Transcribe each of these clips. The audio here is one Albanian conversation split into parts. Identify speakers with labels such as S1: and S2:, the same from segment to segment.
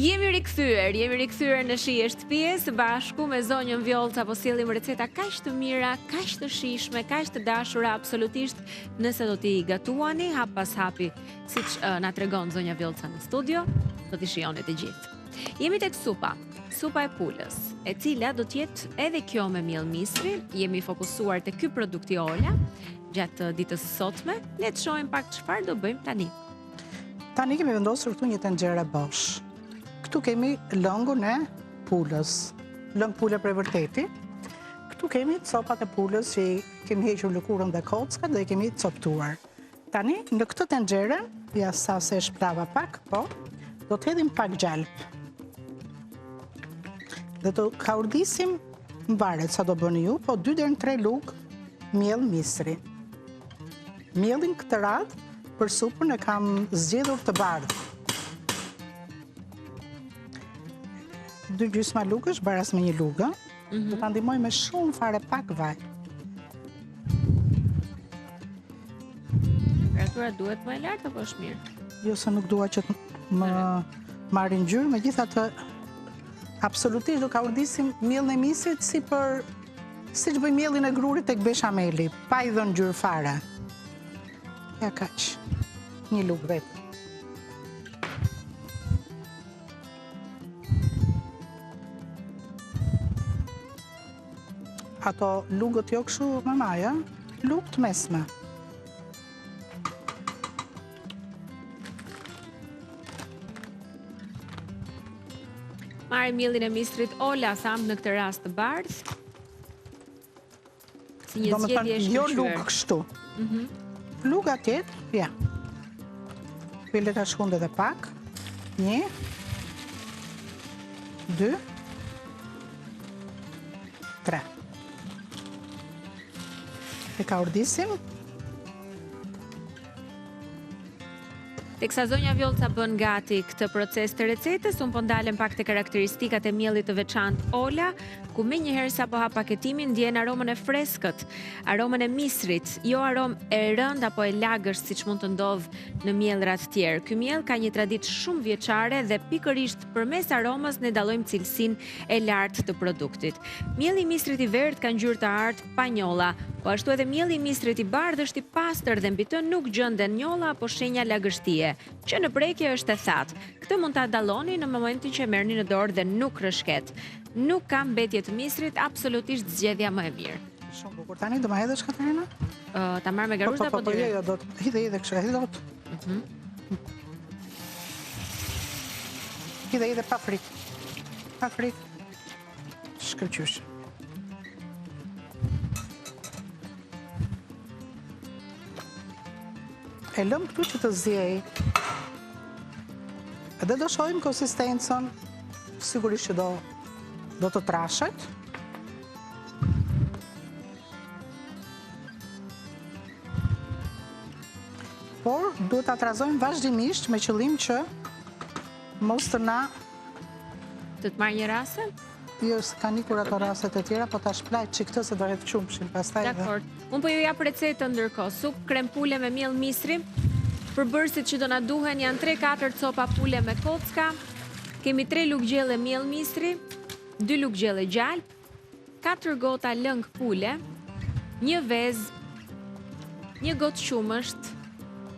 S1: Jemi rikthyer në Shi e shtëpis, bashku me zonjën Vjolca, po sjellim receta kaq të mira, kaq të shijshme, kaq të dashura absolutisht, nëse do t'i gatuani hap pas hapi, siç na tregon zonja Vjolca në studio, do t'i shijoni të gjithë. Jemi tek supa e pulës, e cila do t'jetë edhe kjo me miell misri. Jemi fokusuar te ky produkt i Ola gjatë ditës së sotme. Le të shohim pak çfarë do bëjmë tani.
S2: Tani kemi vendosur këtu një tenxhere bosh. Këtu kemi lëngun e pulës, lëng pule për vërteti. Këtu kemi copat e pulës që kemi hequr lëkurën dhe kockat dhe i kemi coptuar. Tani në këtë tenxhere, ja sa se shprava pak, po, do të hedhim pak gjalp. Dhe të kaurdisim mbaret sa do bëni ju, po 2 deri në 3 lugë miell misri. Miellin këtë radhë për supën e kam zgjedhur të bardhë. 2 gjysma lugësh baras me 1 lugë, do ta ndihmoj me shumë fare pak vaj.
S1: Temperatura duhet më e lartë apo është mirë?
S2: Jo, se nuk dua që të më marrin ngjyrë, megjithatë absolutisht do kaurdisim miellin e misrit siç bëj miellin e grurit tek beshameli, pa i dhënë ngjyrë fare. Ja kaq. 1 lugë vetë. Ato lugët jo kështu me maja, lugë të mesme.
S1: Marrim miellin e misrit Ola tham në këtë rast të bardhë. Si një zgjedhje e shkëlqyer.
S2: Jo lugë kështu. Luga tjetë, ja. Pile ta shkunde dhe pak. 1, 2, 3. E kaurdisim.
S1: Teksa zonja Vjolca bën gati këtë proces të recetës, unë po ndalem pak te karakteristikat e miellit të veçantë Ola, ku menjëherë sapo hap paketimin ndjen aromën e freskët, aromën e misrit, jo aromë e rënd apo e lagësht siç mund të ndodhë në miellrat tjerë. Ky miell ka një traditë shumë vjeçare dhe pikërisht përmes aromës ne dallojmë cilësinë e lartë të produktit. Mielli i misrit i verdh ka ngjyrë të artë pa njolla, po ashtu edhe mielli i misrit i bardhë është i pastër dhe mbi të nuk gjenden njolla apo shenja lagështie, që në prekje është e thatë. Këtë mund ta dalloni në momentin që merrni në dorë dhe nuk rrëshqet. Nuk ka mbetje të misrit, absolutisht zgjedhja më e mirë.
S2: Shumë bukur. Tani do ma hedhësh Katarina?
S1: Ta marr me garushë apo direkt?
S2: Jo, do të hidhe kështu, hidhe dot. Hidhe pa frikë. Pa frikë. Shkëlqysh. E lëm këtu që të zjej. Edhe do shohim konsistencën, sigurisht që do të trashet. Por duhet ta trazojmë vazhdimisht me qëllim që mos të na
S1: të marrë një rase?
S2: Jo, s'ka nikur ato raset e tjera, po ta shplaj që këtë se do hedh qumshin, pastaj edhe.
S1: Dakor. Unë po ju jap recetën ndërkohë. Supë krem pule me miell misri. Përbërësit që do na duhen janë 3-4 copa pule me kocka. Kemi 3 lugë gjelle miell misri, 2 lugë gjelle gjalp, 4 gota lëng pule, 1 vezë, 1 gotë qumësht,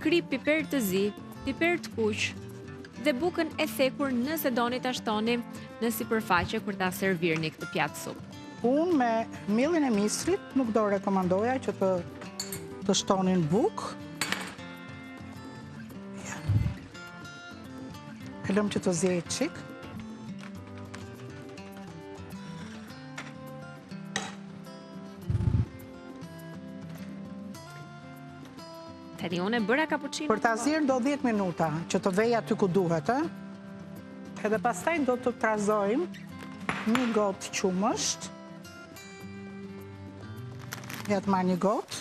S1: kri piper të zi, piper të kuq dhe bukën e thekur nëse doni ta shtoni në sipërfaqe kur ta servirni këtë pjatë supë.
S2: Unë me miellin e misrit nuk do rekomandoja që të shtonin bukë. Ja. E lëm që të zjej çik.
S1: Tani unë e bëra cappuccino.
S2: Për ta zirë do 10 minuta që të vej aty ku duhet, Edhe pastaj do të trazojmë 1 gotë qumësht. Ja të marr 1 gotë.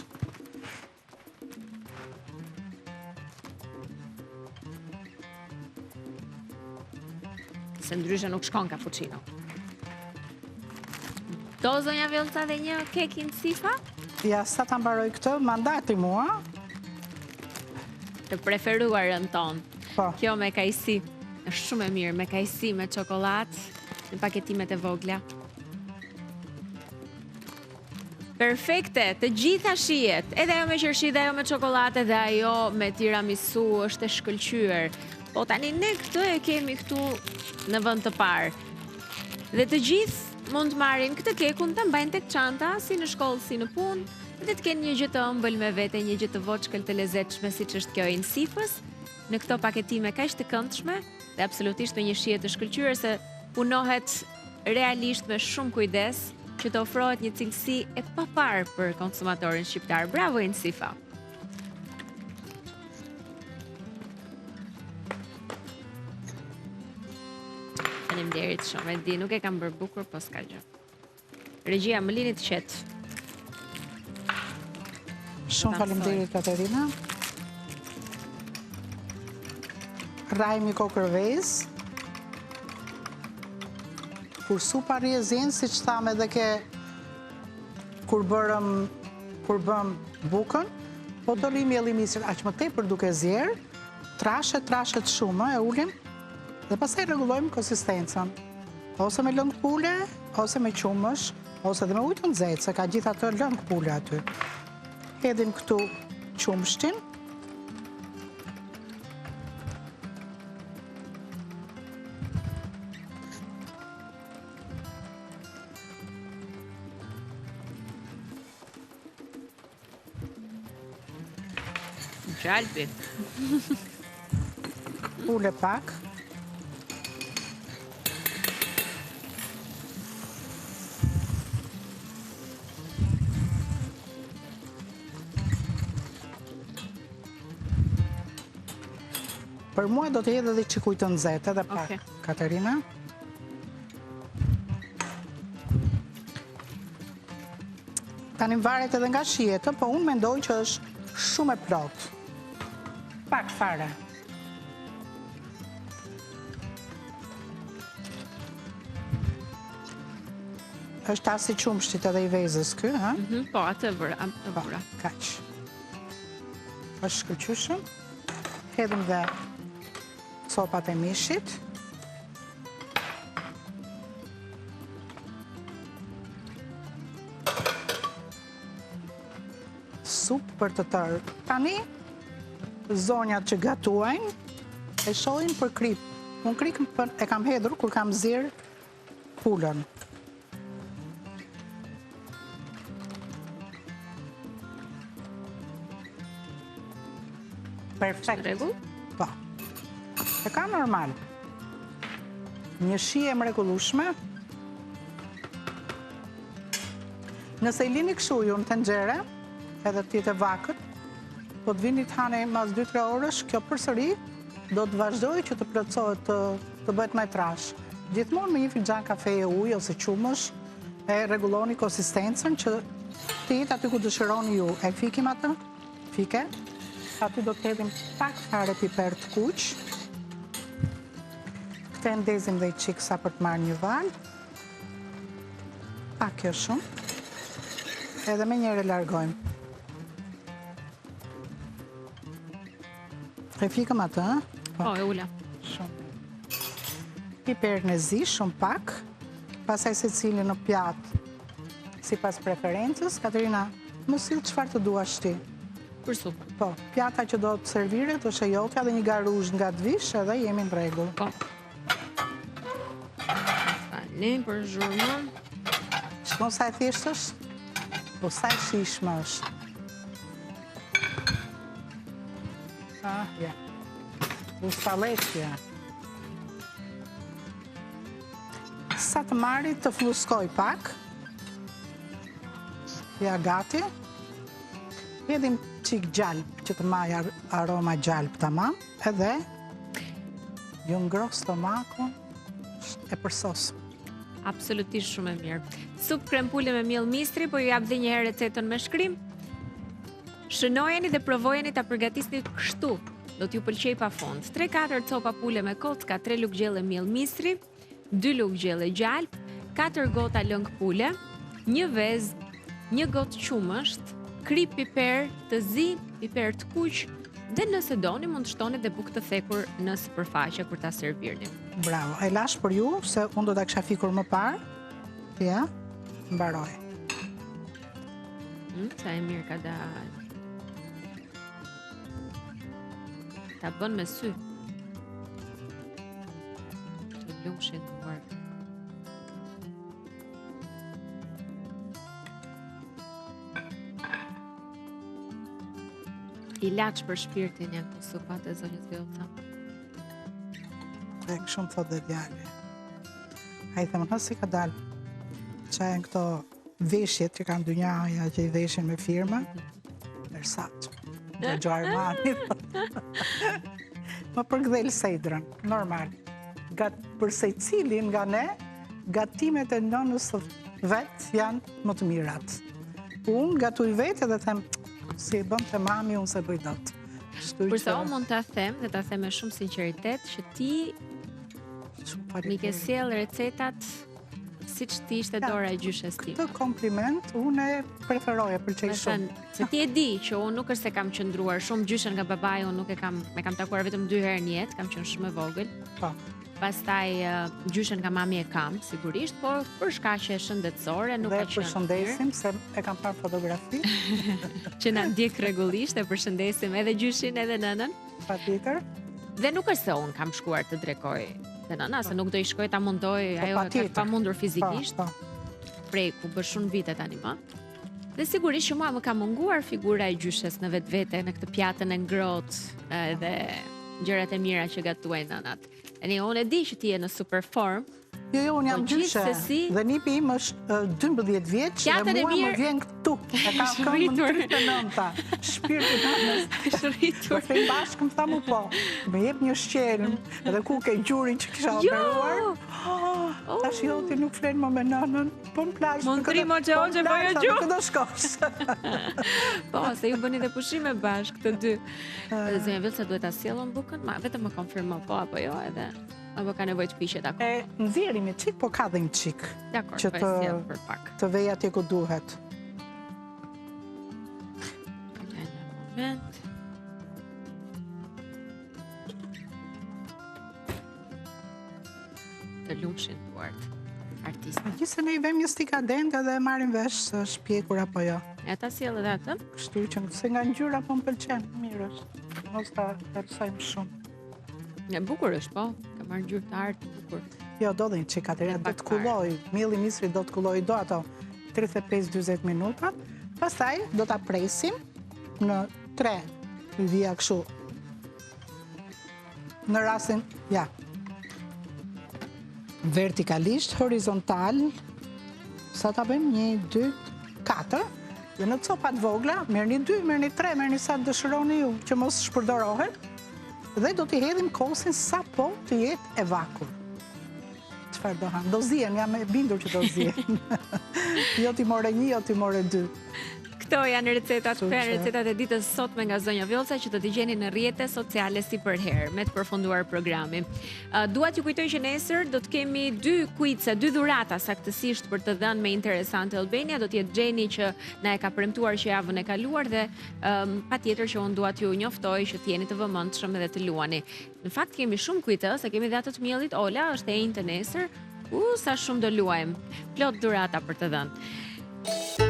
S1: Se ndryshe nuk shkon cappuccino. Do zonja Vjolca dhe një kekin sifa?
S2: Ja, sa ta mbaroj këtë, mandati mua.
S1: Të preferuarën tonë.
S2: Po.
S1: Kjo me kajsi Është shumë e mirë me kajsi me çokoladë në paketimet e vogla. Perfekte, të gjitha shijet, edhe ajo me qershi, edhe ajo me çokoladë, edhe ajo me tiramisu është e shkëlqyer. Po tani ne këtë e kemi këtu në vend të parë. Dhe të gjithë mund të marrin këtë kekun ta mbajnë tek çanta, si në shkollë, si në punë, dhe të kenë një gjë të ëmbël me vete, një gjë të voçkël të lezetshme siç është kjo e insifës, në këto paketime kaq të këndshme dhe absolutisht me një shije të shkëlqyer se punohet realisht me shumë kujdes që të ofrohet një cilësi e paparë për konsumatorin shqiptar. Bravo Insifa. Faleminderit shumë. E di, nuk e kam bërë bukur, po s'ka gjë. Regjia, më lini të qetë.
S2: Shumë faleminderit Katerina. Rajmi kokërvez. Kur supa rjezin, si që thamë edhe ke kur bëm bukën, po do li mjelli misër aq më tepër duke zjerë, trashet shumë, e ulim, dhe pastaj rregullojmë konsistencën. Ose me lëng pule, ose me qumësh, ose dhe me ujë të nxehtë, se ka gjithë ato lëng pule aty. Hedhim këtu qumshtin.
S1: Gjalpi.
S2: Pule pak. Për mua do të jetë edhe çikuj të nxehtë edhe pak, Katerina. Tani varet edhe nga shijeta, po unë mendoj që është shumë e plotë. Pak fare. Është as i qumshtit edhe i vezës ky, ha?
S1: Po, atë vëra.
S2: Kaq. Është shkëlqyeshëm. Hedhim dhe copat e mishit. Supë për të tërë. Tani, zonjat që gatuajnë, e shohin për krip. Unë kripën e kam hedhur kur kam zirë pulën. Perfekt.
S1: Rregull?
S2: Po. E ka normal. Një shije mrekullueshme. Nëse i lini kështu ju në tenxhere, edhe të vakët, po të vini të hani mas 2-3 orësh, kjo përsëri do të vazhdojë që të plotësohet të bëhet më trash. Gjithmonë me një filxhan kafeje ujë ose qumësh e rregulloni konsistencën që të jetë aty ku dëshironi ju. E fikim atë? Fike. Aty do të hedhim pak fare piper të kuq. Këtë ndezim dhe i qik sa për të marrë një val. Pak kjo shumë. Edhe me njëre largojmë. E fikëm atë, ha?
S1: Po, e ula.
S2: Shumë. Piper në zi, shumë pak. Pasaj se cili në pjatë, si pas preferencës. Katerina, më silë çfarë të duash ti?
S1: Për supë.
S2: Po, pjata që do të serviret është e jotja dhe një garuzh nga të vish edhe jemi në rregull.
S1: Po. Falim për zhurmën.
S2: Shkon sa e thjeshtë është? Po sa e shishme është? Ja. Ustalletja. Sa të marri të fluskoj pak. Ja gati. Hedhim qik gjalp që të maj aroma gjalp tamam, edhe ju ngros stomakun e përsos.
S1: Absolutisht shumë e mirë. Supë krem pule me miell mistri, po ju jap dhe një herë recetën me shkrim. Shënojeni dhe provojeni ta përgatisni kështu. Do t'ju pëlqej pafund. 3-4 copa pule me kocka, 3 lugë gjelle miell mistri, 2 lugë gjelle gjalp, 4 gota lëng pule, 1 vezë, 1 gotë qumësht, krip piper të zi, piper të kuq, Dhe nëse doni, mund të shtoni dhe bukë të thekur në sipërfaqe kur ta servirni.
S2: Bravo. E lash për ju, se unë do ta kisha fikur më parë. Ja, mbaroj.
S1: Sa e mirë ka dalë. Ta bën me sy. Të lumshin duar. Ilaç për shpirtin janë këto supat e zonjës Vjollca.
S2: E shumë thot dhe djali. A i thëmë, nësi ka dalë që e në këto veshjet që kanë dynjaja që i veshin me firma, nërsat, dhe gjarë mani. Më përgdhel sejdrën, normal. Për se cilin nga ne, gatimet e nënës vetë janë më të mirat. Unë gatuj vetë dhe them, si e bëm të mami, unë se bëj dot.
S1: Përsa unë mund të them, dhe të them me shumë sinceritet, që ti mi ke sjell recetat siç ti ishte dora e gjyshes time.
S2: Këtë kompliment unë e preferoj, e pëlqej shumë.
S1: Se ti e di që unë nuk është se kam qëndruar shumë gjyshen nga babai, unë nuk e kam takuar vetëm 2 herë në jetë, kam qenë shumë e vogël.
S2: Po.
S1: Pastaj gjyshen nga mami e kam, sigurisht, por për shkaqe shëndetësore nuk ka qenë.
S2: Dhe përshëndesim se e kam parë fotografi.
S1: Që na ndjek rregullisht, e përshëndesim edhe gjyshin edhe nënën.
S2: Patjetër.
S1: Dhe nuk është se unë kam shkuar të drekoj te nëna, se nuk do i shkoj ta mundoj, ajo ka pamundur fizikisht. Prej ku bë shumë vite tani më. Dhe sigurisht që mua më ka munguar figura e gjyshes në vetvete, në këtë pjatën e ngrohtë dhe gjërat e mira që gatuajnë nënat. Unë e di që ti je në super form.
S2: Jo, unë jam gjyshe, dhe nipi im është 12 vjeç, dhe mua më vjen këtu. E ka këmbën 39-ta, shpirti nënës.
S1: Shritur.
S2: Dhe bashkë më tha mu po, më jep një shqelëm, edhe ku ke gjurin që kisha operuar. Tash jo, ti nuk flenë më me nënën, po në plashë.
S1: Mund të rimo që oqe bëjo gju.
S2: Këtë do shkosh.
S1: Po, se ju bëni dhe pushime bashkë të dy. Dhe Zonja Vjollca duhet ta sjellën bukën, vetëm më konfirmo po apo jo edhe. Apo ka nevojë të pishet akoma?
S2: Nxjerrim një çik, po ka dhe një çik.
S1: Dakor,
S2: që
S1: po e sjell për pak.
S2: Të vej atje ku duhet.
S1: Moment. Të lumshin duart. Artist.
S2: Gjithse ne i vëm një stikadente dhe e marrim vesh se është pjekur apo jo.
S1: E ta sjell edhe atë?
S2: Kështu që se nga ngjyra po më pëlqen, mirë është. Mos ta rësojmë shumë.
S1: E bukur është, po. Ka marrë ngjyrë të artë bukur.
S2: Jo, do dhe një qik atëre, do të kulloj. Mielli misri do të kulloj do ato 35-40 minuta. Pastaj do ta presim në 3 vija kështu. Në rastin, ja. Vertikalisht, horizontal. Sa ta bëjmë 1, 2, 4. Dhe në copat vogla, merrni 2, merrni 3, merrni sa dëshironi ju, që mos shpërdorohet. Dhe do t'i hedhim kosin sa po të jetë e vakur. Çfarë do han? Do zien, jam e bindur që do zien. Jo ti more 1, jo ti more 2.
S1: Këto janë recetat e ditës sotme nga Zonja Vjollca që do t'i gjeni në rrjetet sociale si për herë, me të përfunduar programi. Dua t'ju kujtoj që nesër do të kemi 2 quize, 2 dhurata saktësisht për të dhënë me Interesante Albania. Do t'jetë Gjeni që na e ka premtuar që javën e kaluar dhe patjetër që unë dua t'ju njoftoj që t'jeni të vëmendshëm edhe të luani. Në fakt kemi shumë quize, se kemi dhe atë të miellit. Ola është e njëjtë nesër. Sa shumë do luajmë. Plot dhurata për të dhënë.